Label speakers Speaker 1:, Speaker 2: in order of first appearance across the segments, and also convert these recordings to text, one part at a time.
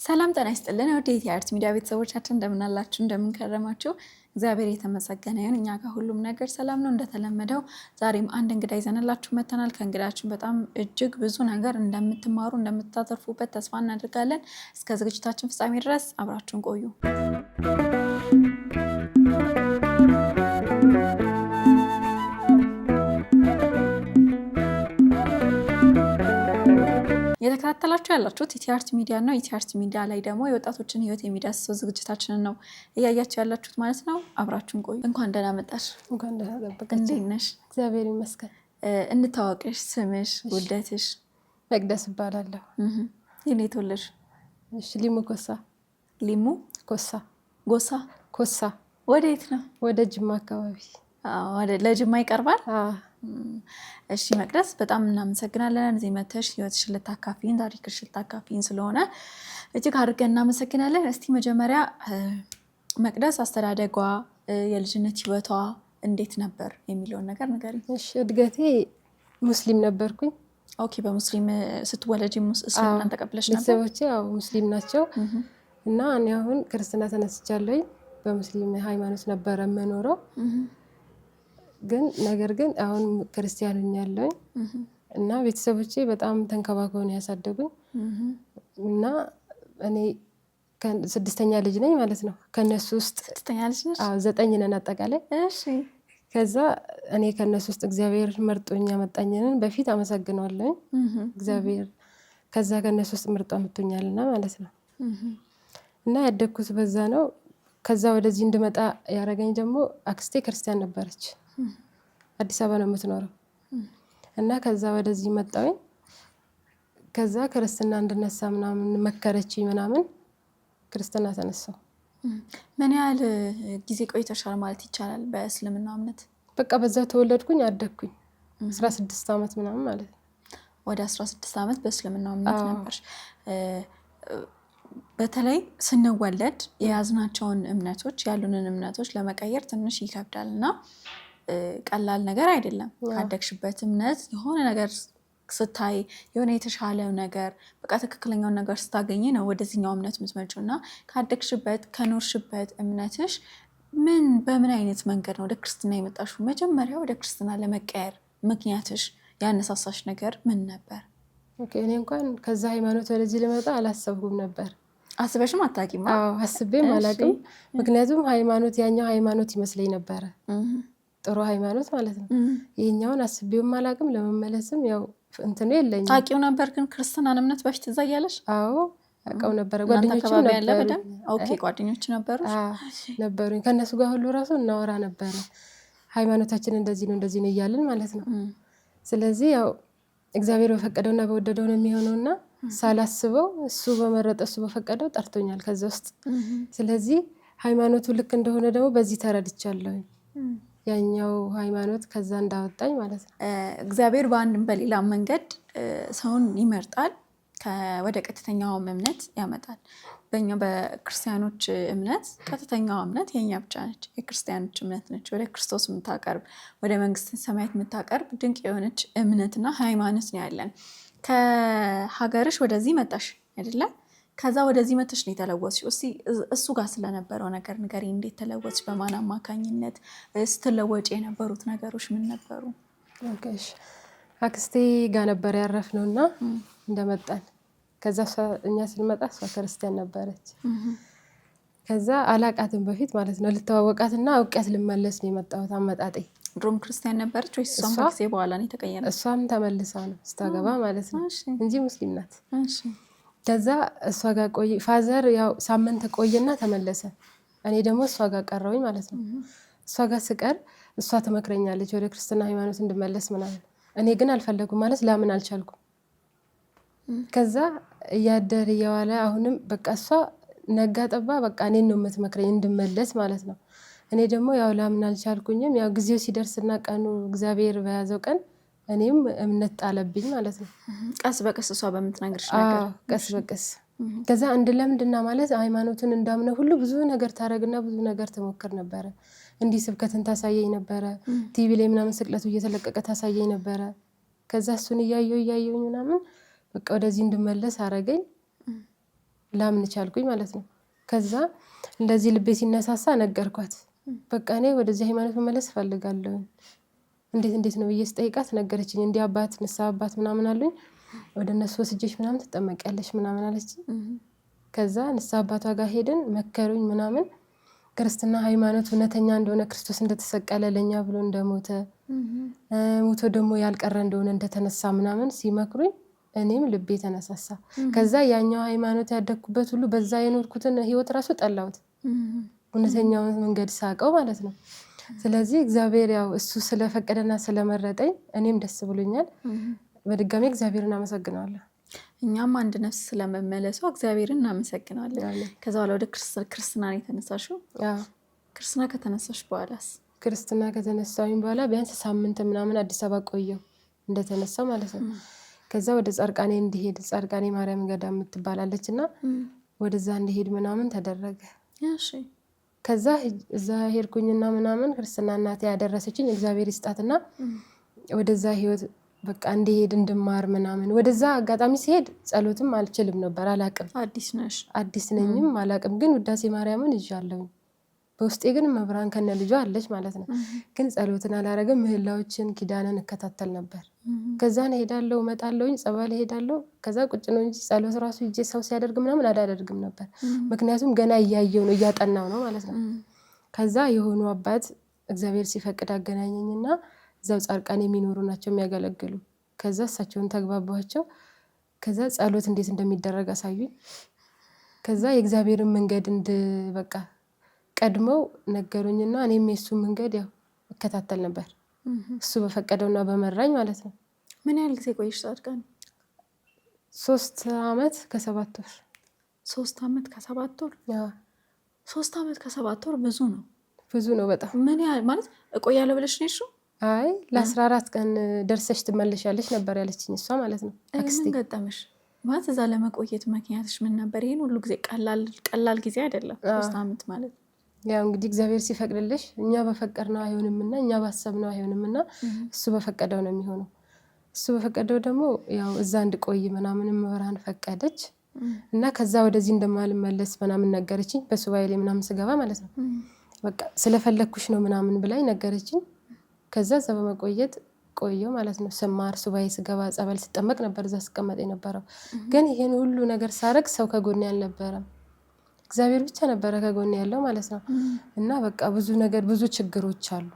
Speaker 1: ሰላም ጤና ይስጥልን ወዴት የአርት ሚዲያ ቤተሰቦቻችን እንደምን አላችሁ እንደምን ከረማችሁ እግዚአብሔር የተመሰገነ ይሁን እኛ ጋር ሁሉም ነገር ሰላም ነው እንደተለመደው ዛሬም አንድ እንግዳ ይዘንላችሁ መተናል ከእንግዳችን በጣም እጅግ ብዙ ነገር እንደምትማሩ እንደምታተርፉበት ተስፋ እናደርጋለን እስከ ዝግጅታችን ፍጻሜ ድረስ አብራችሁን ቆዩ የተከታተላችሁ ያላችሁት ኢቲአርት ሚዲያ ነው ኢቲአርት ሚዲያ ላይ ደግሞ የወጣቶችን ህይወት የሚዳስሰው ዝግጅታችንን ነው እያያችሁ ያላችሁት ማለት ነው አብራችሁን ቆዩ እንኳን ደህና መጣሽ
Speaker 2: እንኳን ደህና ተጠበቀች
Speaker 1: እንዴት ነሽ
Speaker 2: እግዚአብሔር ይመስገን
Speaker 1: እንታወቅሽ ስምሽ ውልደትሽ
Speaker 2: መቅደስ እባላለሁ
Speaker 1: የኔ ተወለድሽ
Speaker 2: እሺ ሊሙ ኮሳ
Speaker 1: ሊሙ
Speaker 2: ኮሳ
Speaker 1: ጎሳ
Speaker 2: ኮሳ
Speaker 1: ወዴት ነው
Speaker 2: ወደ ጅማ አካባቢ
Speaker 1: ወደ ለጅማ ይቀርባል እሺ መቅደስ በጣም እናመሰግናለን እዚህ መተሽ ህይወትሽን ልታካፊን ታሪክሽን ልታካፊን ስለሆነ እጅግ አድርገን እናመሰግናለን እስቲ መጀመሪያ መቅደስ አስተዳደጓ የልጅነት ህይወቷ እንዴት ነበር የሚለውን ነገር ንገሪኝ
Speaker 2: እሺ እድገቴ ሙስሊም ነበርኩኝ
Speaker 1: ኦኬ በሙስሊም ስትወለጂ እስልምናን ተቀበለሽ ነበር
Speaker 2: ቤተሰቦቼ ያው ሙስሊም ናቸው እና እኔ አሁን ክርስትና ተነስቻለሁ በሙስሊም ሃይማኖት ነበር የምኖረው ግን ነገር ግን አሁን ክርስቲያን ሆኛለሁ እና ቤተሰቦቼ በጣም ተንከባክበው ነው ያሳደጉኝ እና እኔ ስድስተኛ ልጅ ነኝ ማለት ነው ከነሱ ውስጥ
Speaker 1: ስድስተኛ ልጅ ነሽ
Speaker 2: አዎ 9 ነን አጠቃላይ
Speaker 1: እሺ
Speaker 2: ከዛ እኔ ከነሱ ውስጥ እግዚአብሔር መርጦኛ መጣኝነን በፊት አመሰግናለሁ እግዚአብሔር ከዛ ከነሱ ውስጥ መርጦ አምጥቶኛልና ማለት ነው እና ያደግኩት በዛ ነው ከዛ ወደዚህ እንድመጣ ያረጋኝ ደግሞ አክስቴ ክርስቲያን ነበረች አዲስ አበባ ነው የምትኖረው እና ከዛ ወደዚህ መጣሁኝ ከዛ ክርስትና እንድነሳ ምናምን መከረችኝ ምናምን ክርስትና ተነሳው
Speaker 1: ምን ያህል ጊዜ ቆይተሻል ማለት ይቻላል በእስልምና እምነት
Speaker 2: በቃ በዛ ተወለድኩኝ አደግኩኝ 16 አመት ምናምን ማለት ነው
Speaker 1: ወደ 16 አመት በእስልምና እምነት ነበርሽ በተለይ ስንወለድ የያዝናቸውን እምነቶች ያሉንን እምነቶች ለመቀየር ትንሽ ይከብዳልና ቀላል ነገር አይደለም ካደግሽበት እምነት የሆነ ነገር ስታይ የሆነ የተሻለ ነገር በቃ ትክክለኛውን ነገር ስታገኝ ነው ወደዚህኛው እምነት የምትመጪውና ካደግሽበት ከኖርሽበት እምነትሽ በምን አይነት መንገድ ነው ወደ ክርስትና የመጣሽው መጀመሪያ ወደ ክርስትና ለመቀየር ምክንያትሽ ያነሳሳሽ ነገር ምን ነበር
Speaker 2: ኦኬ እኔ እንኳን ከዛ ሃይማኖት ወደዚህ ልመጣ አላሰብኩም ነበር
Speaker 1: አስበሽም አታውቂም
Speaker 2: አዎ አስቤም አላውቅም ምክንያቱም ሃይማኖት ያኛው ሃይማኖት ይመስለኝ ነበር ጥሩ ሃይማኖት ማለት ነው ይሄኛውን አስቤውም አላውቅም ለመመለስም ያው እንትኑ የለኝም
Speaker 1: ታውቂው ነበር ግን ክርስትናን እምነት በፊት እዛ ያለሽ
Speaker 2: አዎ አውቀው ነበር ጓደኞቼ ነበሩ
Speaker 1: ኦኬ ጓደኞች ነበሩ
Speaker 2: ነበሩኝ ከነሱ ጋር ሁሉ ራሱ እናወራ ነበር ሃይማኖታችን እንደዚህ ነው እያልን ማለት ነው ስለዚህ ያው እግዚአብሔር በፈቀደውና በወደደው ነው የሚሆነውና ሳላስበው እሱ በመረጠው እሱ በፈቀደው ጠርቶኛል ከዛ ውስጥ ስለዚህ ሃይማኖቱ ልክ እንደሆነ ደግሞ በዚህ ተረድቻለሁ ያኛው ሃይማኖት ከዛ እንዳወጣኝ ማለት ነው
Speaker 1: እግዚአብሔር በአንድም በሌላ መንገድ ሰውን ይመርጣል ወደ ቀጥተኛው እምነት ያመጣል በእኛ በክርስቲያኖች እምነት ቀጥተኛው እምነት የኛ ብቻ ነች የክርስቲያኖች እምነት ነች ወደ ክርስቶስ የምታቀርብ ወደ መንግስተ ሰማያት የምታቀርብ ድንቅ የሆነች እምነትና ሃይማኖት ነው ያለን ከሀገርሽ ወደዚህ መጣሽ አይደለ ከዛ ወደዚህ መጥተሽ ነው የተለወስሽው እስቲ እሱ ጋር ስለነበረው ነገር ንገሪ እንዴት ተለወስሽ በማን አማካኝነት ስትለወጪ የነበሩት ነገሮች ምን ነበሩ
Speaker 2: ኦኬሽ አክስቴ ጋር ነበር ያረፍነውና እንደመጣን ከዛ እኛ ስንመጣ እሷ ክርስቲያን ነበረች ከዛ አላቃትን በፊት ማለት ነው ልተዋወቃትና አውቂያት ልመለስ ነው የመጣሁት አመጣጤ
Speaker 1: ድሮም ክርስቲያን ነበረች ወይስ እሷም ከጊዜ በኋላ ነው የተቀየረው
Speaker 2: እሷም ተመልሳ ነው ስታገባ ማለት ነው እንጂ ሙስሊም ናት
Speaker 1: እሺ
Speaker 2: ከዛ እሷ ጋር ቆይ ፋዘር ያው ሳምንት ቆየና ተመለሰ እኔ ደግሞ እሷ ጋር ቀረውኝ ማለት ነው እሷ ጋር ስቀር እሷ ተመክረኛለች ወደ ክርስትና ሃይማኖት እንድመለስ ምናምን እኔ ግን አልፈለኩም ማለት ለምን አልቻልኩም ከዛ ያደር ያዋለ አሁንም በቃ እሷ ነጋ ጠባ በቃ እኔን ነው የምትመክረኝ እንድመለስ ማለት ነው እኔ ደግሞ ያው ለምን አልቻልኩኝም ያው ጊዜው ሲደርስና ቀኑ እግዚአብሔር በያዘው ቀን እኔም እምነት ጣለብኝ ማለት ነው
Speaker 1: ቀስ በቀስ እሷ በመትነግርሽ ነገር
Speaker 2: ቀስ በቀስ ከዛ እንድለምድና ማለት ሃይማኖቱን እንዳምነ ሁሉ ብዙ ነገር ታረግና ብዙ ነገር ተሞክር ነበር እንዲ ስብከትን ታሳየኝ ነበር ቲቪ ላይ ምናምን ስቅለቱ እየተለቀቀ ታሳየኝ ነበር ከዛ እሱን እያየው ምናምን በቃ ወደዚህ እንድመለስ አረገኝ ላምን ቻልኩኝ ማለት ነው። ከዛ እንደዚህ ልቤ ሲነሳሳ ነገርኳት። በቃ እኔ ወደዚህ ሃይማኖት መመለስ እፈልጋለሁ። እንዴት ነው ብዬ ስጠይቃት ነገረችኝ። እንዲህ አባት ንስሐ አባት ምናምን አሉኝ፣ ወደ እነሱ ወስጄሽ ምናምን ትጠመቂያለሽ ምናምን አለችኝ። ከዛ ንስሐ አባቷ ጋር ሄድን፣ መከሩኝ ምናምን ክርስትና ሃይማኖት እውነተኛ እንደሆነ ክርስቶስ እንደተሰቀለ ለኛ ብሎ እንደሞተ ሞቶ ደግሞ ያልቀረ እንደሆነ እንደተነሳ ምናምን ሲመክሩኝ እኔም ልቤ ተነሳሳ። ከዛ ያኛው ሃይማኖት ያደግኩበት ሁሉ በዛ የኖርኩትን ህይወት ራሱ ጠላሁት፣ እውነተኛውን መንገድ ሳቀው ማለት ነው። ስለዚህ እግዚአብሔር ያው እሱ ስለፈቀደና ስለመረጠኝ እኔም ደስ ብሎኛል። በድጋሚ እግዚአብሔርን አመሰግናለሁ።
Speaker 1: እኛም አንድ ነፍስ ስለመመለሷ እግዚአብሔርን እናመሰግናለን። ከዛ በኋላ ወደ ክርስትና ነው የተነሳሽው? ክርስትና ከተነሳሽ በኋላስ?
Speaker 2: ክርስትና ከተነሳሁኝ በኋላ ቢያንስ ሳምንት ምናምን አዲስ አበባ ቆየሁ እንደተነሳው ማለት ነው። ከዛ ወደ ጻርቃኔ እንዲሄድ ጻርቃኔ ማርያም ገዳም የምትባላለች እና ወደዛ እንዲሄድ ምናምን ተደረገ። ከዛ እዛ ሄድኩኝና ምናምን ክርስትና እናቴ ያደረሰችኝ እግዚአብሔር ይስጣትና ወደዛ ህይወት በቃ እንዲሄድ እንድማር ምናምን። ወደዛ አጋጣሚ ሲሄድ ጸሎትም አልችልም ነበር፣ አላቅም። አዲስ ነኝም አላቅም። ግን ውዳሴ ማርያምን ይዣለሁኝ በውስጤ፣ ግን መብራን ከነ ልጇ አለች ማለት ነው። ግን ጸሎትን አላረግም። ምህላዎችን ኪዳንን እከታተል ነበር። ከዛን ሄዳለሁ እመጣለሁኝ፣ ጸበል ሄዳለሁ። ከዛ ቁጭ ነው እንጂ ጸሎት ራሱ ይዤ ሰው ሲያደርግ ምናምን አላደርግም ነበር። ምክንያቱም ገና እያየው ነው እያጠናው ነው ማለት ነው። ከዛ የሆኑ አባት እግዚአብሔር ሲፈቅድ አገናኘኝና እዛው ጻርቃን የሚኖሩ ናቸው የሚያገለግሉ። ከዛ እሳቸውን ተግባባቸው። ከዛ ጸሎት እንዴት እንደሚደረግ አሳዩኝ። ከዛ የእግዚአብሔርን መንገድ በቃ ቀድመው ነገሩኝና እኔም የሱ መንገድ ያው እከታተል ነበር፣ እሱ በፈቀደውና በመራኝ ማለት ነው።
Speaker 1: ምን ያህል ጊዜ ቆይሽ ጻድቃን?
Speaker 2: 3 ዓመት ከ7 ወር።
Speaker 1: 3 ዓመት ከ7 ወር? 3 ዓመት ከ7 ወር ብዙ ነው፣ ብዙ ነው በጣም። ምን ያህል ማለት እቆያለሁ ብለሽ ነው የሄድሽው?
Speaker 2: አይ ለ14 ቀን ደርሰሽ ትመለሻለሽ ነበር ያለችኝ እሷ ማለት ነው።
Speaker 1: ምን ገጠመሽ ማለት እዛ ለመቆየት ምክንያትሽ ምን ነበር? ይሄን ሁሉ ጊዜ ቀላል ጊዜ አይደለም 3 ዓመት ማለት።
Speaker 2: ያው እንግዲህ እግዚአብሔር ሲፈቅድልሽ፣ እኛ በፈቀድነው አይሆንምና እኛ ባሰብነው አይሆንምና እሱ በፈቀደው ነው የሚሆነው። እሱ በፈቀደው ደግሞ ያው እዛ እንድቆይ ምናምን መብራን ፈቀደች እና ከዛ ወደዚህ እንደማልመለስ ምናምን ነገረችኝ። በሱባኤ ላይ ምናምን ስገባ ማለት ነው በቃ ስለፈለኩሽ ነው ምናምን ብላኝ ነገረችኝ። ከዛ እዛ በመቆየት ቆየው ማለት ነው። ስማር ሱባኤ ስገባ ጸበል ስጠመቅ ነበር እዛ ስቀመጥ የነበረው። ግን ይሄን ሁሉ ነገር ሳረግ ሰው ከጎኔ አልነበረም፣ እግዚአብሔር ብቻ ነበረ ከጎኔ ያለው ማለት ነው። እና በቃ ብዙ ነገር ብዙ ችግሮች አሉ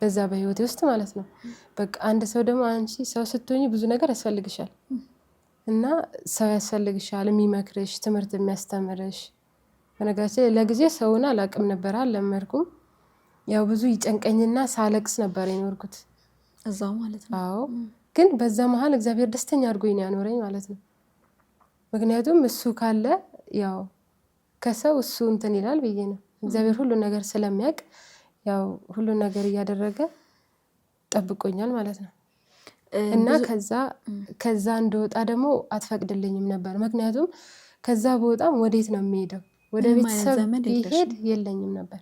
Speaker 2: በዛ በህይወቴ ውስጥ ማለት ነው። በቃ አንድ ሰው ደግሞ አንቺ ሰው ስትሆኚ ብዙ ነገር ያስፈልግሻል እና ሰው ያስፈልግሻል፣ የሚመክርሽ፣ ትምህርት የሚያስተምርሽ። በነገራችን ለጊዜ ሰውን አላቅም ነበር፣ አልለመድኩም። ያው ብዙ ይጨንቀኝና ሳለቅስ ነበር የኖርኩት
Speaker 1: እዛው ማለት ነው።
Speaker 2: አዎ፣ ግን በዛ መሀል እግዚአብሔር ደስተኛ አድርጎኝ ነው ያኖረኝ ማለት ነው። ምክንያቱም እሱ ካለ ያው ከሰው እሱ እንትን ይላል ብዬ ነው። እግዚአብሔር ሁሉን ነገር ስለሚያውቅ ያው ሁሉን ነገር እያደረገ ጠብቆኛል ማለት ነው። እና ከዛ እንደወጣ ደግሞ አትፈቅድልኝም ነበር። ምክንያቱም ከዛ በወጣም ወዴት ነው የሚሄደው? ወደ ቤተሰብ ቢሄድ የለኝም ነበር።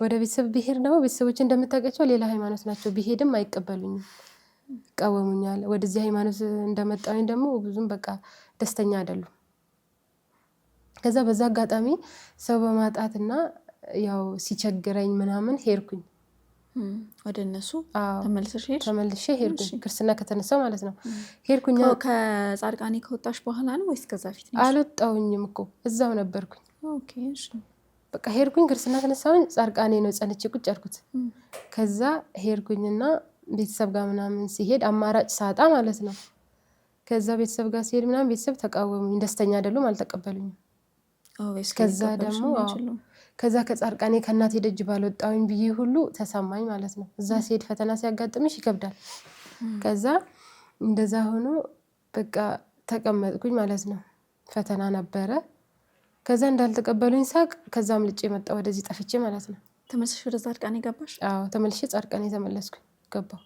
Speaker 2: ወደ ቤተሰብ ብሄድ ደግሞ ቤተሰቦች እንደምታውቃቸው ሌላ ሃይማኖት ናቸው። ቢሄድም አይቀበሉኝም፣ ይቃወሙኛል። ወደዚህ ሃይማኖት እንደመጣሁኝ ደግሞ ብዙም በቃ ደስተኛ አይደሉም። ከዛ በዛ አጋጣሚ ሰው በማጣትና ያው ሲቸግረኝ ምናምን ሄድኩኝ
Speaker 1: ወደ እነሱ።
Speaker 2: ተመልሼ ሄድኩኝ ክርስትና ከተነሳው ማለት ነው። ሄድኩኝ።
Speaker 1: ከጻድቃኔ ከወጣሽ በኋላ ነው ወይስ ከዛ ፊት ነው?
Speaker 2: አልወጣሁኝም እኮ እዛው ነበርኩኝ። በቃ ሄድኩኝ ክርስትና ተነሳሁኝ። ጻድቃኔ ነው ጸንቼ ቁጭ ያልኩት። ከዛ ሄድኩኝና ቤተሰብ ጋር ምናምን ሲሄድ አማራጭ ሳጣ ማለት ነው። ከዛ ቤተሰብ ጋር ሲሄድ ምናምን ቤተሰብ ተቃወሙኝ፣ ደስተኛ አይደሉም፣ አልተቀበሉኝም። ከዛ ደግሞ ከዛ ከጻድቃኔ ከእናቴ ደጅ ባልወጣሁኝ ብዬ ሁሉ ተሰማኝ ማለት ነው። እዛ ሲሄድ ፈተና ሲያጋጥምሽ ይከብዳል። ከዛ እንደዛ ሆኖ በቃ ተቀመጥኩኝ ማለት ነው። ፈተና ነበረ። ከዛ እንዳልተቀበሉኝ ሳቅ፣ ከዛም ልጬ መጣ ወደዚህ ጠፍቼ ማለት ነው።
Speaker 1: ተመልሰሽ ወደ ጻድቃኔ ገባሽ?
Speaker 2: አዎ ተመልሼ ጻድቃኔ ተመለስኩኝ፣ ገባሁ።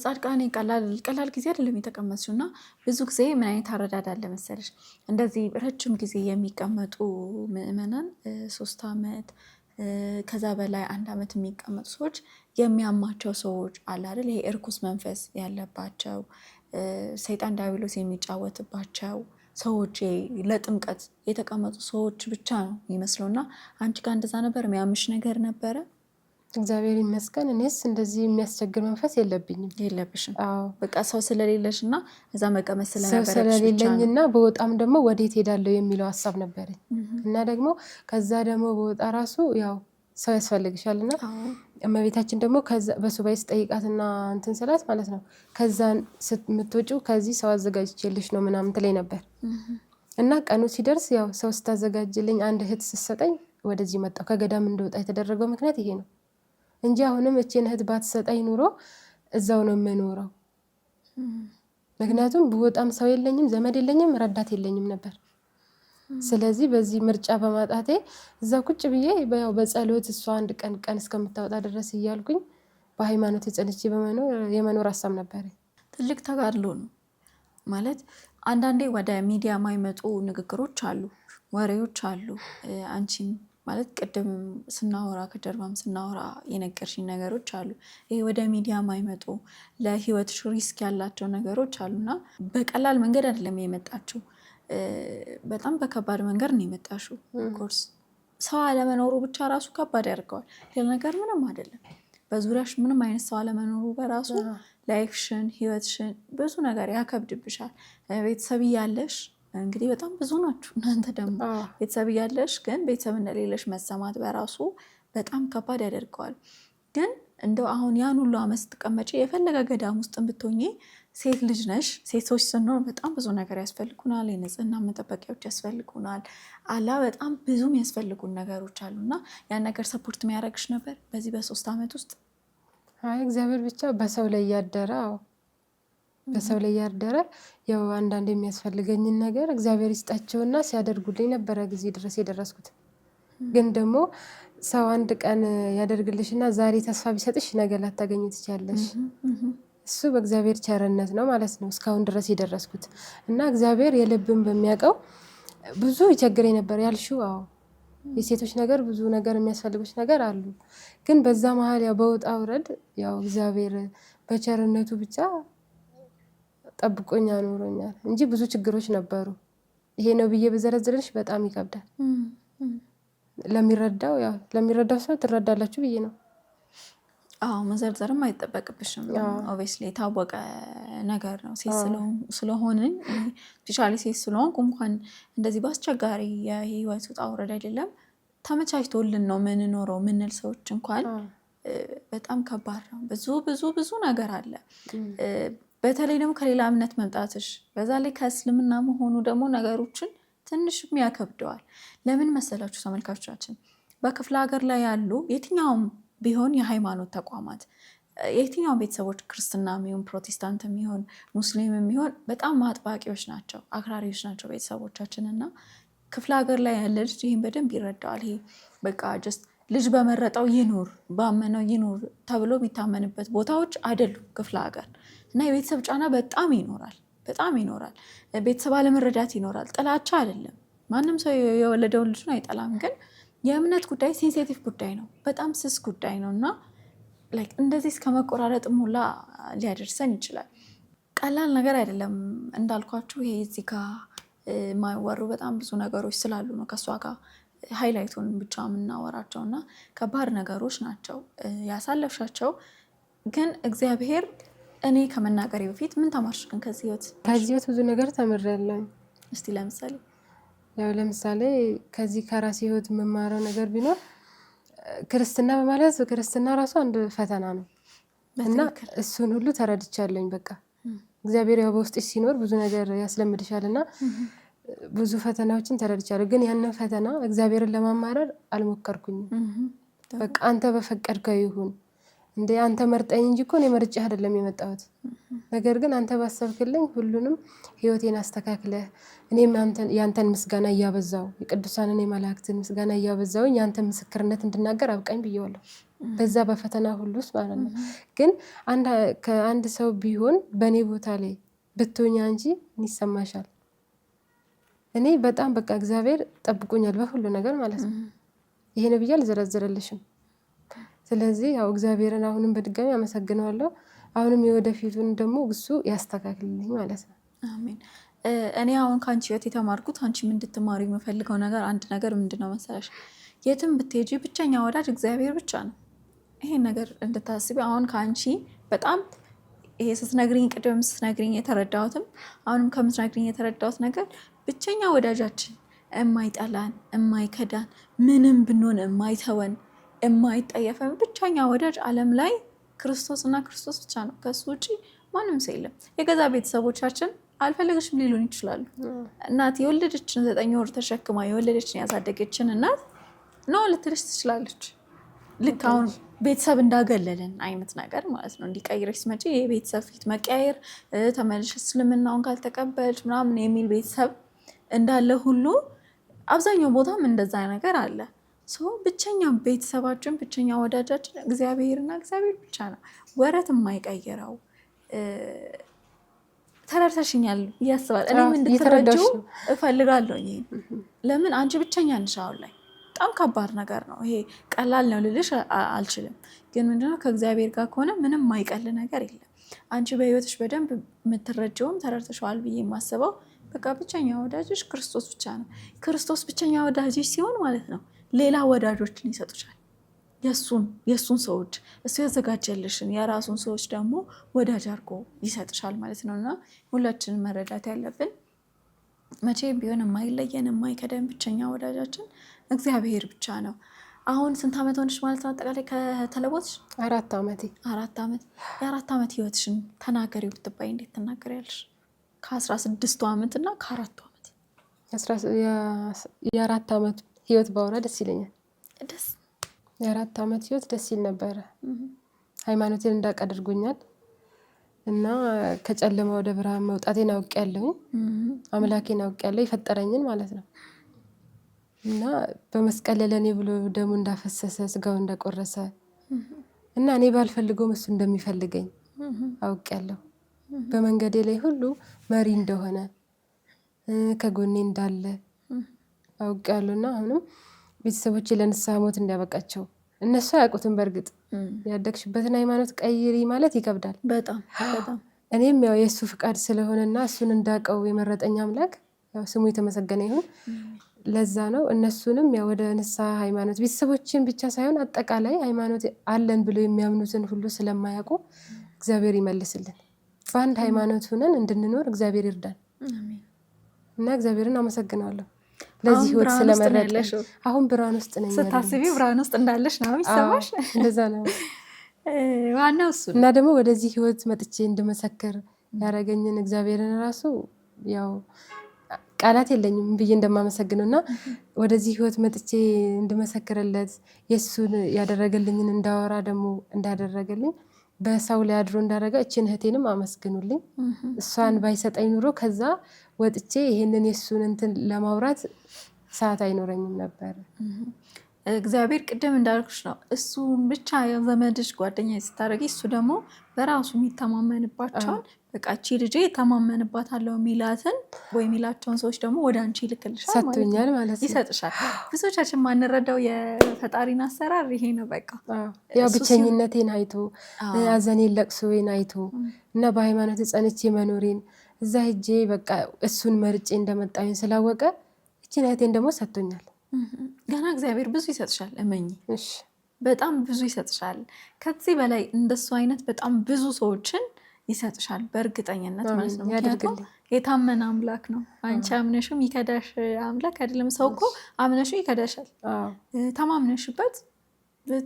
Speaker 1: ጻድቃኔ ቀላል ጊዜ አይደለም የተቀመጥሽው። እና ብዙ ጊዜ ምን አይነት አረዳድ አለ መሰለሽ፣ እንደዚህ ረጅም ጊዜ የሚቀመጡ ምዕመናን 3 ዓመት ከዛ በላይ 1 ዓመት የሚቀመጡ ሰዎች የሚያማቸው ሰዎች አለ አይደል? ይሄ እርኩስ መንፈስ ያለባቸው፣ ሰይጣን ዲያብሎስ የሚጫወትባቸው ሰዎች ለጥምቀት የተቀመጡ ሰዎች ብቻ ነው የሚመስለውና አንቺ ጋር እንደዛ ነበር? የሚያምሽ ነገር ነበረ?
Speaker 2: እግዚአብሔር ይመስገን እኔስ እንደዚህ የሚያስቸግር መንፈስ የለብኝም።
Speaker 1: የለብሽም? በቃ ሰው ስለሌለሽ እና እዛ መቀመጥ
Speaker 2: ስለሌለኝና በወጣም ደግሞ ወዴት ሄዳለሁ የሚለው ሀሳብ ነበረኝ እና ደግሞ ከዛ ደግሞ በወጣ ራሱ ያው ሰው ያስፈልግሻል እና እመቤታችን ደግሞ በሱባኤ ስጠይቃትና እንትን ስላት ማለት ነው ከዛን የምትወጪው ከዚህ ሰው አዘጋጅቼልሽ ነው ምናምን ትለኝ ነበር እና ቀኑ ሲደርስ ያው ሰው ስታዘጋጅልኝ አንድ እህት ስትሰጠኝ ወደዚህ መጣሁ። ከገዳም እንደወጣ የተደረገው ምክንያት ይሄ ነው እንጂ አሁንም እቺን እህት ባትሰጠኝ ኑሮ እዛው ነው የምኖረው። ምክንያቱም በወጣም ሰው የለኝም፣ ዘመድ የለኝም፣ ረዳት የለኝም ነበር። ስለዚህ በዚህ ምርጫ በማጣቴ እዛ ቁጭ ብዬ ያው በጸሎት እሷ አንድ ቀን እስከምታወጣ ድረስ እያልኩኝ በሃይማኖት ጸንቼ የመኖር ሀሳብ ነበር።
Speaker 1: ትልቅ ተጋድሎ ነው ማለት። አንዳንዴ ወደ ሚዲያ የማይመጡ ንግግሮች አሉ፣ ወሬዎች አሉ። አንቺም ማለት ቅድም ስናወራ ከጀርባም ስናወራ የነገርሽኝ ነገሮች አሉ። ይሄ ወደ ሚዲያ የማይመጡ ለህይወትሽ ሪስክ ያላቸው ነገሮች አሉና በቀላል መንገድ አይደለም የመጣችው። በጣም በከባድ መንገድ ነው የመጣሽው። ኮርስ ሰው አለመኖሩ ብቻ ራሱ ከባድ ያደርገዋል። ሌላ ነገር ምንም አይደለም። በዙሪያሽ ምንም አይነት ሰው አለመኖሩ በራሱ ላይፍሽን፣ ህይወትሽን ብዙ ነገር ያከብድብሻል። ቤተሰብ እያለሽ እንግዲህ በጣም ብዙ ናችሁ እናንተ ደግሞ ቤተሰብ እያለሽ ግን ቤተሰብ እንደሌለሽ መሰማት በራሱ በጣም ከባድ ያደርገዋል። ግን እንደው አሁን ያን ሁሉ አመት ስትቀመጪ የፈለገ ገዳም ውስጥ ብትሆኚ ሴት ልጅ ነሽ። ሴቶች ስንሆን በጣም ብዙ ነገር ያስፈልጉናል። የንጽህና መጠበቂያዎች ያስፈልጉናል። በጣም ብዙ የሚያስፈልጉን ነገሮች አሉና ያን ነገር ሰፖርት የሚያደርግሽ ነበር በዚህ በ3 አመት ውስጥ?
Speaker 2: አይ እግዚአብሔር ብቻ በሰው ላይ ያደረ በሰው ላይ ያደረ ያው አንዳንድ የሚያስፈልገኝን ነገር እግዚአብሔር ይስጣቸውና ሲያደርጉልኝ ነበረ ጊዜ ድረስ የደረስኩት። ግን ደግሞ ሰው አንድ ቀን ያደርግልሽና ዛሬ ተስፋ ቢሰጥሽ ነገ ላታገኝ ትችያለሽ። እሱ በእግዚአብሔር ቸርነት ነው ማለት ነው እስካሁን ድረስ የደረስኩት እና እግዚአብሔር የልብን በሚያውቀው ብዙ ይቸግረኝ ነበር ያልሽው። የሴቶች ነገር ብዙ ነገር የሚያስፈልጉች ነገር አሉ። ግን በዛ መሀል ያው በውጣ ውረድ ያው እግዚአብሔር በቸርነቱ ብቻ ጠብቆኛ ኖሮኛል እንጂ ብዙ ችግሮች ነበሩ። ይሄ ነው ብዬ በዘረዝርልሽ በጣም ይከብዳል። ለሚረዳው ሰው ትረዳላችሁ ብዬ ነው።
Speaker 1: መዘርዘርም አይጠበቅብሽም። ኦብቪየስሊ የታወቀ ነገር ነው። ሴት ስለሆንን ስፔሻሊ ሴት ስለሆንኩ እንኳን እንደዚህ በአስቸጋሪ የህይወት ውጣ ውረድ አይደለም ተመቻችቶልን ነው ምንኖረው ምንል ሰዎች እንኳን በጣም ከባድ ነው። ብዙ ብዙ ብዙ ነገር አለ። በተለይ ደግሞ ከሌላ እምነት መምጣትሽ በዛ ላይ ከእስልምና መሆኑ ደግሞ ነገሮችን ትንሽም ያከብደዋል። ለምን መሰላችሁ ተመልካቾቻችን? በክፍለ ሀገር ላይ ያሉ የትኛውም ቢሆን የሃይማኖት ተቋማት የትኛውም ቤተሰቦች ክርስትና የሚሆን ፕሮቴስታንት የሚሆን ሙስሊም የሚሆን በጣም አጥባቂዎች ናቸው፣ አክራሪዎች ናቸው ቤተሰቦቻችን። እና ክፍለ ሀገር ላይ ያለ ልጅ ይህን በደንብ ይረዳዋል። ይሄ በቃ ጀስት ልጅ በመረጠው ይኑር ባመነው ይኑር ተብሎ የሚታመንበት ቦታዎች አይደሉም ክፍለ ሀገር። እና የቤተሰብ ጫና በጣም ይኖራል። ቤተሰብ አለመረዳት ይኖራል። ጥላቻ አይደለም፣ ማንም ሰው የወለደውን ልጁን አይጠላም። ግን የእምነት ጉዳይ ሴንሲቲቭ ጉዳይ ነው፣ በጣም ስስ ጉዳይ ነው እና እንደዚህ እስከ መቆራረጥም ሁላ ሊያደርሰን ይችላል። ቀላል ነገር አይደለም እንዳልኳችሁ። ይሄ እዚህ ጋር የማይወሩ በጣም ብዙ ነገሮች ስላሉ ነው ከእሷ ጋር ሃይላይቱን ብቻ የምናወራቸው እና ከባድ ነገሮች ናቸው ያሳለፍሻቸው። ግን እግዚአብሔር እኔ ከመናገሬ በፊት ምን ተማርሽ ግን ከዚህ ህይወት?
Speaker 2: ብዙ ነገር ተምሬያለሁ።
Speaker 1: እስቲ
Speaker 2: ለምሳሌ ከዚህ ከራሴ ህይወት የምማረው ነገር ቢኖር ክርስትና በማለት ክርስትና ራሱ አንድ ፈተና ነው እና እሱን ሁሉ ተረድቻለኝ። በቃ እግዚአብሔር ያው በውስጥሽ ሲኖር ብዙ ነገር ያስለምድሻል እና ብዙ ፈተናዎችን ተረድቻለሁ። ግን ያንን ፈተና እግዚአብሔርን ለማማረር አልሞከርኩኝም። በቃ አንተ በፈቀድከው ይሁን እንደ አንተ መርጠኝ እንጂ እኮ እኔ መርጬ አይደለም የመጣሁት። ነገር ግን አንተ ባሰብክልኝ ሁሉንም ህይወቴን አስተካክለህ እኔም ያንተን ምስጋና እያበዛው የቅዱሳንን የመላእክትን ምስጋና እያበዛው ያንተን ምስክርነት እንድናገር አብቃኝ ብየዋለሁ። በዛ በፈተና ሁሉ ውስጥ ማለት ነው። ግን ከአንድ ሰው ቢሆን በእኔ ቦታ ላይ ብትሆኛ እንጂ ይሰማሻል። እኔ በጣም በቃ እግዚአብሔር ጠብቆኛል በሁሉ ነገር ማለት ነው። ይሄ ነው ብዬ አልዘረዝርልሽም። ስለዚህ ያው እግዚአብሔርን አሁንም በድጋሚ አመሰግነዋለሁ። አሁንም የወደፊቱን ደግሞ እሱ ያስተካክልልኝ ማለት ነው።
Speaker 1: አሜን። እኔ አሁን ከአንቺ ህይወት የተማርኩት አንቺም እንድትማሪ የምፈልገው ነገር አንድ ነገር ምንድን ነው መሰለሽ? የትም ብትሄጂ ብቸኛ ወዳጅ እግዚአብሔር ብቻ ነው። ይሄን ነገር እንድታስቢ አሁን ከአንቺ በጣም ይሄ ስትነግሪኝ ቅድም ስትነግሪኝ የተረዳሁትም አሁንም ከምትነግሪኝ የተረዳሁት ነገር ብቸኛ ወዳጃችን የማይጠላን የማይከዳን ምንም ብንሆን የማይተወን የማይጠየፈን ብቸኛ ወዳጅ ዓለም ላይ ክርስቶስ እና ክርስቶስ ብቻ ነው። ከሱ ውጭ ማንም ሰው የለም። የገዛ ቤተሰቦቻችን አልፈለገችም ሊሉን ይችላሉ። እናት የወለደችን 9 ወር ተሸክማ የወለደችን ያሳደገችን እናት ነው ልትልሽ ትችላለች። ልክ አሁን ቤተሰብ እንዳገለልን አይነት ነገር ማለት ነው። እንዲቀይረሽ ስትመጪ የቤተሰብ ፊት መቀያየር ተመልሽ እስልምናውን ካልተቀበልሽ ምናምን የሚል ቤተሰብ እንዳለ ሁሉ አብዛኛው ቦታም እንደዛ ነገር አለ። ብቸኛ ቤተሰባችን ብቸኛ ወዳጃችን እግዚአብሔርና እግዚአብሔር ብቻ ነው። ወረት የማይቀይረው ተረድተሽኛል ብዬ አስባለሁ። እኔም እንድትረጂው እፈልጋለሁ። ለምን አንቺ ብቸኛ ነሽ አሁን ላይ በጣም ከባድ ነገር ነው ይሄ። ቀላል ነው ልልሽ አልችልም፣ ግን ምንድነው ከእግዚአብሔር ጋር ከሆነ ምንም የማይቀል ነገር የለም። አንቺ በህይወትሽ በደንብ የምትረጂውም ተረድተሽዋል ብዬ የማስበው በቃ ብቸኛ ወዳጅሽ ክርስቶስ ብቻ ነው። ክርስቶስ ብቸኛ ወዳጅሽ ሲሆን ማለት ነው ሌላ ወዳጆችን ይሰጡሻል። የእሱን ሰዎች እሱ ያዘጋጀልሽን የራሱን ሰዎች ደግሞ ወዳጅ አድርጎ ይሰጥሻል ማለት ነው። እና ሁላችንም መረዳት ያለብን መቼም ቢሆን የማይለየን የማይከደን ብቸኛ ወዳጃችን እግዚአብሔር ብቻ ነው። አሁን ስንት ዓመት ሆነሽ ማለት ነው አጠቃላይ ከተለወጥሽ?
Speaker 2: 4 ዓመቴ።
Speaker 1: 4 ዓመት። የ4 ዓመት ህይወትሽን ተናገሪ ብትባይ እንዴት ትናገሪያለሽ? ከ16ቱ ዓመት እና ከ4ቱ ዓመት
Speaker 2: የ4 ዓመት ህይወት ባወራ ደስ ይለኛል።
Speaker 1: ደስ
Speaker 2: የ4 ዓመት ህይወት ደስ ይል ነበረ። ሃይማኖቴን እንዳውቅ አድርጎኛል እና ከጨለማ ወደ ብርሃን መውጣቴን አውቄያለሁ። አምላኬን አውቄያለሁ፣ የፈጠረኝን ማለት ነው። እና በመስቀል ለእኔ ብሎ ደሙ እንዳፈሰሰ ስጋው እንደቆረሰ እና እኔ ባልፈልገውም እሱ እንደሚፈልገኝ አውቄያለሁ። በመንገዴ ላይ ሁሉ መሪ እንደሆነ ከጎኔ እንዳለ አውቄያለሁ። እና አሁንም ቤተሰቦቼ ለንስሐ ሞት እንዲያበቃቸው እነሱ አያውቁትም። በእርግጥ ያደግሽበትን ሃይማኖት ቀይሪ ማለት ይከብዳል በጣም። እኔም ያው የእሱ ፍቃድ ስለሆነና እሱን እንዳውቀው የመረጠኝ አምላክ ያው ስሙ የተመሰገነ ይሁን። ለዛ ነው እነሱንም ያው ወደ ንስሐ ሃይማኖት ቤተሰቦችን ብቻ ሳይሆን አጠቃላይ ሃይማኖት አለን ብሎ የሚያምኑትን ሁሉ ስለማያውቁ እግዚአብሔር ይመልስልን። በአንድ ሃይማኖት ሆነን እንድንኖር እግዚአብሔር ይርዳን እና እግዚአብሔርን አመሰግናለሁ ለዚህ ህይወት ስለመረጠሽ። አሁን ብርሃን ውስጥ ነኝ።
Speaker 1: ስታስቢ ብርሃን ውስጥ እንዳለሽ ነው የሚሰማሽ።
Speaker 2: እንደዛ ነው
Speaker 1: ዋናው እሱ።
Speaker 2: እና ደግሞ ወደዚህ ህይወት መጥቼ እንድመሰክር ያደረገኝን እግዚአብሔርን ራሱ ያው ቃላት የለኝም ብዬ እንደማመሰግነው እና ወደዚህ ህይወት መጥቼ እንድመሰክርለት የእሱን ያደረገልኝን እንዳወራ ደግሞ እንዳደረገልኝ በሰው ላይ አድሮ እንዳደረገ እችን እህቴንም አመስግኑልኝ። እሷን ባይሰጠኝ ኑሮ ከዛ ወጥቼ ይሄንን የእሱን እንትን ለማውራት ሰዓት አይኖረኝም ነበር።
Speaker 1: እግዚአብሔር ቅድም እንዳልኩሽ ነው እሱ ብቻ የዘመድሽ ጓደኛ ስታደርጊ እሱ ደግሞ በራሱ የሚተማመንባቸውን በቃ እቺ ልጄ የተማመንባታለሁ የሚላትን ወይ የሚላቸውን ሰዎች ደግሞ ወደ አንቺ ይልክልሻል
Speaker 2: ሰጥቶኛል ማለት ነው፣
Speaker 1: ይሰጥሻል። ብዙዎቻችን ማንረዳው የፈጣሪን አሰራር ይሄ ነው። በቃ
Speaker 2: ያው ብቸኝነቴን አይቶ አዘኔን ለቅሶዬን አይቶ እና በሃይማኖት ጸንቼ መኖሬን እዛ ሄጄ በቃ እሱን መርጬ እንደመጣኝ ስላወቀ እቺን እህቴን ደግሞ ሰጥቶኛል።
Speaker 1: ገና እግዚአብሔር ብዙ ይሰጥሻል፣ እመኚ። በጣም ብዙ ይሰጥሻል። ከዚህ በላይ እንደሱ አይነት በጣም ብዙ ሰዎችን ይሰጥሻል በእርግጠኝነት ማለት ነው። ምክንያቱም የታመነ አምላክ ነው። አንቺ አምነሽም ይከዳሽ አምላክ አይደለም። ሰው እኮ አምነሹ ይከዳሻል። ተማምነሽበት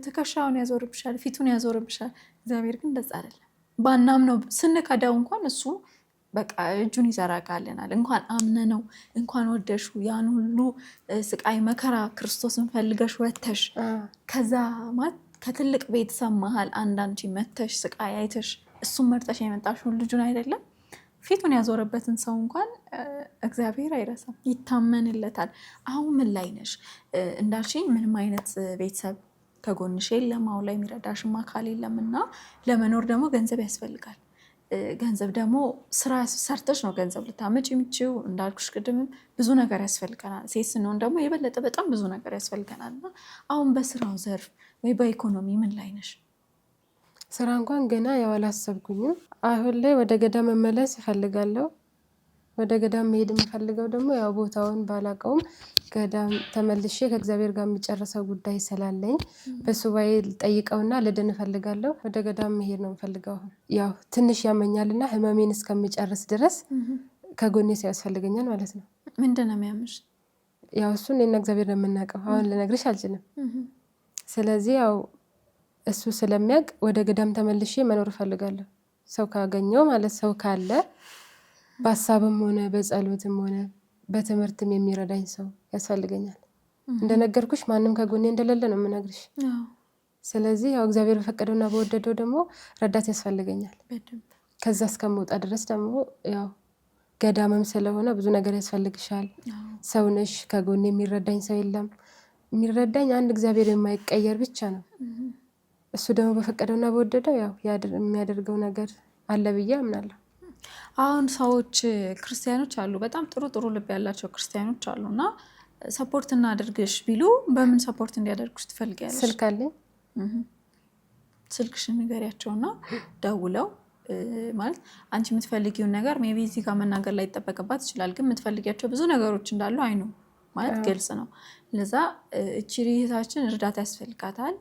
Speaker 1: ትከሻውን ያዞርብሻል፣ ፊቱን ያዞርብሻል። እግዚአብሔር ግን እንደዛ አይደለም። ባናምነው ስንከዳው እንኳን እሱ በቃ እጁን ይዘረጋልናል። እንኳን አምነነው እንኳን ወደሹ ያን ሁሉ ስቃይ መከራ ክርስቶስን ፈልገሽ ወተሽ ከዛ ማለት ከትልቅ ቤተሰብ መሀል አንዳንቺ መተሽ ስቃይ አይተሽ እሱን መርጠሽ የመጣሽውን ልጁን አይደለም ፊቱን ያዞረበትን ሰው እንኳን እግዚአብሔር አይረሳም፣ ይታመንለታል። አሁን ምን ላይ ነሽ እንዳልሽኝ ምንም አይነት ቤተሰብ ከጎንሽ የለም። አሁን ላይ የሚረዳሽም አካል የለም እና ለመኖር ደግሞ ገንዘብ ያስፈልጋል። ገንዘብ ደግሞ ስራ ሰርተሽ ነው ገንዘብ ልታመጭ የምችው። እንዳልኩሽ ቅድምም ብዙ ነገር ያስፈልገናል። ሴት ስንሆን ደግሞ የበለጠ በጣም ብዙ ነገር ያስፈልገናል እና አሁን በስራው ዘርፍ ወይ በኢኮኖሚ ምን ላይ ነሽ?
Speaker 2: ስራ እንኳን ገና ያው አላሰብኩኝም። አሁን ላይ ወደ ገዳ መመለስ እፈልጋለሁ። ወደ ገዳም መሄድ የምፈልገው ደግሞ ያው ቦታውን ባላቀውም ገዳም ተመልሼ ከእግዚአብሔር ጋር የሚጨርሰው ጉዳይ ስላለኝ በሱባኤ ልጠይቀውና ልድን እፈልጋለሁ። ወደ ገዳም መሄድ ነው የምፈልገው። ያው ትንሽ ያመኛልና ህመሜን እስከሚጨርስ ድረስ ከጎኔ ሰው ያስፈልገኛል ማለት ነው።
Speaker 1: ምንድን ነው የሚያምሽ?
Speaker 2: ያው እሱን እኔና እግዚአብሔር ነው የምናውቀው። አሁን ልነግርሽ አልችልም። ስለዚህ ያው እሱ ስለሚያውቅ ወደ ገዳም ተመልሼ መኖር እፈልጋለሁ። ሰው ካገኘው ማለት ሰው ካለ በሀሳብም ሆነ በጸሎትም ሆነ በትምህርትም የሚረዳኝ ሰው ያስፈልገኛል። እንደነገርኩሽ ማንም ከጎኔ እንደሌለ ነው የምነግርሽ። ስለዚህ ያው እግዚአብሔር በፈቀደውና በወደደው ደግሞ ረዳት ያስፈልገኛል። ከዛ እስከምወጣ ድረስ ደግሞ ያው ገዳምም ስለሆነ ብዙ ነገር ያስፈልግሻል። ሰው ነሽ፣ ከጎኔ የሚረዳኝ ሰው የለም። የሚረዳኝ አንድ እግዚአብሔር የማይቀየር ብቻ ነው። እሱ ደግሞ በፈቀደውና በወደደው ያው የሚያደርገው ነገር አለ ብዬ አምናለሁ።
Speaker 1: አሁን ሰዎች ክርስቲያኖች አሉ፣ በጣም ጥሩ ጥሩ ልብ ያላቸው ክርስቲያኖች አሉ እና ሰፖርት እናድርግሽ ቢሉ በምን ሰፖርት እንዲያደርጉሽ ትፈልጊያለሽ?
Speaker 2: ስልክ አለኝ።
Speaker 1: ስልክሽን ንገሪያቸውና ደውለው ማለት አንቺ የምትፈልጊውን ነገር ሜይ ቢ እዚህ ጋር መናገር ላይ ይጠበቅባት ይችላል፣ ግን የምትፈልጊያቸው ብዙ ነገሮች እንዳሉ አይኑ ማለት ግልጽ ነው። ለዛ እቺ እህታችን እርዳታ ያስፈልጋታል።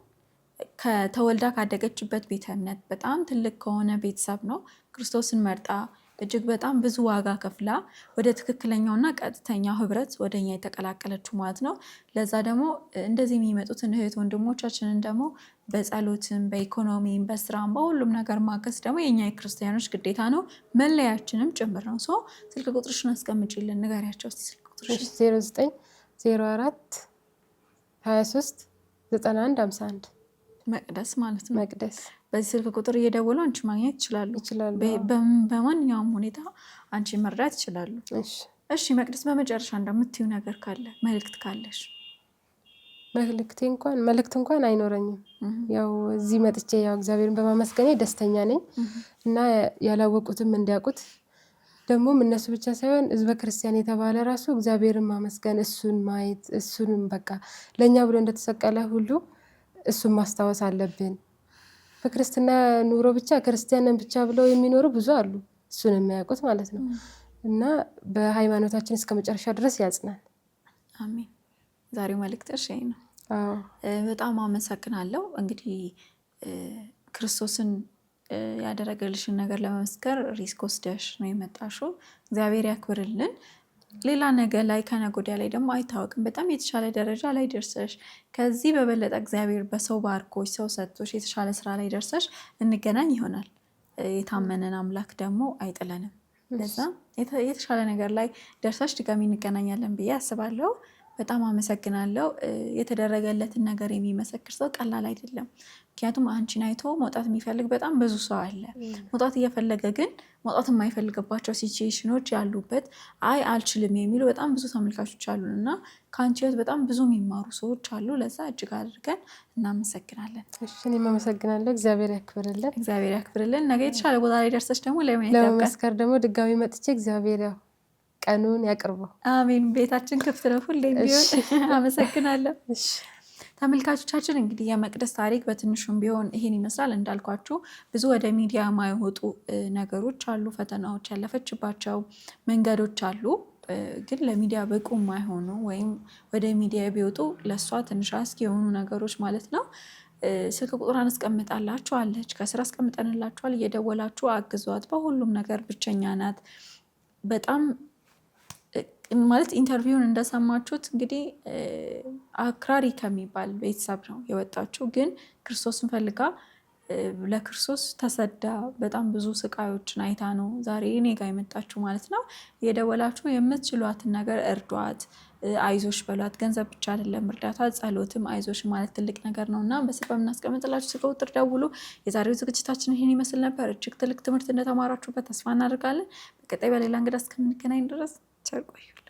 Speaker 1: ከተወልዳ ካደገችበት ቤተ እምነት በጣም ትልቅ ከሆነ ቤተሰብ ነው ክርስቶስን መርጣ እጅግ በጣም ብዙ ዋጋ ከፍላ ወደ ትክክለኛውና ቀጥተኛው ህብረት ወደኛ የተቀላቀለችው ማለት ነው። ለዛ ደግሞ እንደዚህ የሚመጡትን እህት ወንድሞቻችንን ደግሞ በጸሎትም በኢኮኖሚም በስራም በሁሉም ነገር ማገዝ ደግሞ የኛ የክርስቲያኖች ግዴታ ነው፣ መለያችንም ጭምር ነው። ሶ ስልክ ቁጥርሽን አስቀምጪልን፣ ንገሪያቸው እስኪ ስልክ ቁጥርሽ።
Speaker 2: 0904 23 91 51
Speaker 1: መቅደስ ማለት ነው።
Speaker 2: መቅደስ።
Speaker 1: በዚህ ስልክ ቁጥር እየደወሉ አንቺ ማግኘት ይችላሉ። በማንኛውም ሁኔታ አንቺ መርዳት ይችላሉ። እሺ መቅደስ፣ በመጨረሻ እንደምትዩ ነገር ካለ መልእክት ካለሽ?
Speaker 2: መልእክት እንኳን አይኖረኝም። ያው እዚህ መጥቼ ያው እግዚአብሔርን በማመስገኔ ደስተኛ ነኝ እና ያላወቁትም እንዲያውቁት ደግሞም እነሱ ብቻ ሳይሆን ህዝበ ክርስቲያን የተባለ ራሱ እግዚአብሔርን ማመስገን፣ እሱን ማየት፣ እሱንም በቃ ለእኛ ብሎ እንደተሰቀለ ሁሉ እሱን ማስታወስ አለብን። በክርስትና ኑሮ ብቻ ክርስቲያንን ብቻ ብለው የሚኖሩ ብዙ አሉ፣ እሱን የሚያውቁት ማለት ነው። እና በሃይማኖታችን እስከ መጨረሻ ድረስ ያጽናል።
Speaker 1: አሜን። ዛሬው መልእክትሽ ይሄ ነው። በጣም አመሰግናለሁ። እንግዲህ ክርስቶስን ያደረገልሽን ነገር ለመመስከር ሪስክ ወስደሽ ነው የመጣሽው። እግዚአብሔር ያክብርልን። ሌላ ነገር ላይ ከነገ ወዲያ ላይ ደግሞ አይታወቅም፣ በጣም የተሻለ ደረጃ ላይ ደርሰሽ ከዚህ በበለጠ እግዚአብሔር በሰው ባርኮች ሰው ሰጥቶሽ የተሻለ ስራ ላይ ደርሰሽ እንገናኝ ይሆናል። የታመነን አምላክ ደግሞ አይጥለንም። ለዛ የተሻለ ነገር ላይ ደርሰሽ ድጋሚ እንገናኛለን ብዬ አስባለሁ። በጣም አመሰግናለሁ። የተደረገለትን ነገር የሚመሰክር ሰው ቀላል አይደለም። ምክንያቱም አንቺን አይቶ መውጣት የሚፈልግ በጣም ብዙ ሰው አለ። መውጣት እየፈለገ ግን መውጣት የማይፈልግባቸው ሲቹዌሽኖች ያሉበት አይ አልችልም የሚሉ በጣም ብዙ ተመልካቾች አሉን እና ከአንቺ ህይወት በጣም ብዙ የሚማሩ ሰዎች አሉ። ለዛ እጅግ አድርገን እናመሰግናለን።
Speaker 2: እኔም አመሰግናለሁ። እግዚአብሔር ያክብርልን።
Speaker 1: እግዚአብሔር ያክብርልን። ነገ የተሻለ ቦታ ላይ ደርሰች ደግሞ
Speaker 2: ለመመስከር ደግሞ ድጋሚ መጥቼ እግዚአብሔር ያው ቀኑን ያቅርበው።
Speaker 1: አሜን። ቤታችን ክፍት ነው ሁሌም ቢሆን። አመሰግናለሁ። ተመልካቾቻችን እንግዲህ የመቅደስ ታሪክ በትንሹም ቢሆን ይሄን ይመስላል። እንዳልኳችሁ ብዙ ወደ ሚዲያ የማይወጡ ነገሮች አሉ፣ ፈተናዎች ያለፈችባቸው መንገዶች አሉ። ግን ለሚዲያ ብቁ የማይሆኑ ወይም ወደ ሚዲያ ቢወጡ ለእሷ ትንሽ አስጊ የሆኑ ነገሮች ማለት ነው። ስልክ ቁጥሯን አስቀምጣላችኋለች፣ ከስራ አስቀምጠንላችኋል። እየደወላችሁ አግዟት። በሁሉም ነገር ብቸኛ ናት። በጣም ማለት ኢንተርቪውን እንደሰማችሁት እንግዲህ አክራሪ ከሚባል ቤተሰብ ነው የወጣችው። ግን ክርስቶስን ፈልጋ ለክርስቶስ ተሰዳ በጣም ብዙ ስቃዮችን አይታ ነው ዛሬ እኔ ጋር የመጣችሁ ማለት ነው። የደወላችሁ የምትችሏትን ነገር እርዷት፣ አይዞሽ በሏት። ገንዘብ ብቻ አይደለም እርዳታ፣ ጸሎትም አይዞሽ ማለት ትልቅ ነገር ነው እና በስልክ በምናስቀምጥላችሁ ስልክ ቁጥር ደውሉ። የዛሬው ዝግጅታችን ይህን ይመስል ነበር። እጅግ ትልቅ ትምህርት እንደተማራችሁበት ተስፋ እናደርጋለን። በቀጣይ በሌላ እንግዳ እስከምንገናኝ ድረስ ቸር ቆዩልን።